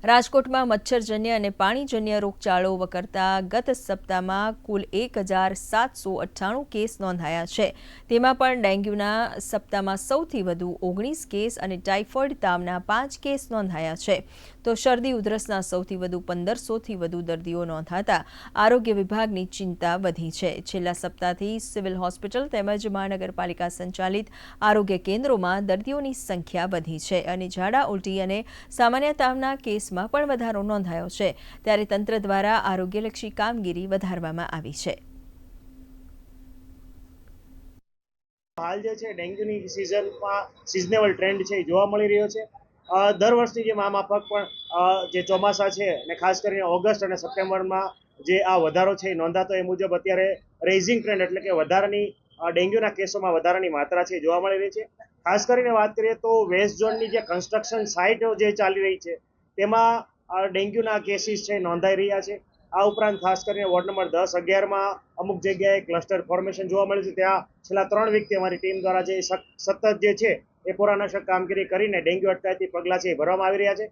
રાજકોટમાં મચ્છરજન્ય અને પાણીજન્ય રોગચાળો વકરતા ગત સપ્તાહમાં કુલ 1,798 કેસ નોંધાયા છે। તેમાં પણ ડેન્ગ્યુના સપ્તાહમાં સૌથી વધુ 19 કેસ અને ટાઇફોઇડ તાવના 5 કેસ નોંધાયા છે, તો શરદી ઉધરસના સૌથી વધુ 1500થી વધુ દર્દીઓ નોંધાતા આરોગ્ય વિભાગની ચિંતા વધી છે। છેલ્લા સપ્તાહથી સિવિલ હોસ્પિટલ તેમજ મહાનગરપાલિકા સંચાલિત આરોગ્ય કેન્દ્રોમાં દર્દીઓની સંખ્યા વધી છે અને ઝાડા ઉલટી અને સામાન્ય તાવના કેસ માં પણ વધારો નોંધાયો છે, ત્યારે તંત્ર દ્વારા આરોગ્યલક્ષી કામગીરી વધારવામાં આવી છે। હાલ જે છે ડેન્ગ્યુની સિઝનમાં સિઝનેબલ ટ્રેન્ડ છે જોવા મળી રહ્યો છે। દર વર્ષની જેમ આ માફક પણ જે ચોમાસા છે અને ખાસ કરીને ઓગસ્ટ અને સપ્ટેમ્બરમાં જે આ વધારો છે નોંધાતો એ મુજબ અત્યારે રેઇઝિંગ ટ્રેન્ડ એટલે કે વધારાની ડેન્ગ્યુના કેસોમાં વધારાની માત્રા છે જોવા મળી રહી છે। ખાસ કરીને વાત કરીએ તો વેસ્ટ ઝોનની જે કન્સ્ટ્રક્શન સાઇટ જે ચાલી રહી છે તેમાં ડેન્ગ્યુના કેસીસ છે નોંધાઈ રહ્યા છે। આ ઉપરાંત ખાસ કરીને વોર્ડ નંબર 10-11માં અમુક જગ્યાએ ક્લસ્ટર ફોર્મેશન જોવા મળ્યું છે। ત્યાં છેલ્લા 3 વીકથી અમારી ટીમ દ્વારા જે સતત જે છે એ પોરાનાશક કામગીરી કરીને ડેન્ગ્યુ અટકાયતી પગલાં છે એ ભરવામાં આવી રહ્યા છે।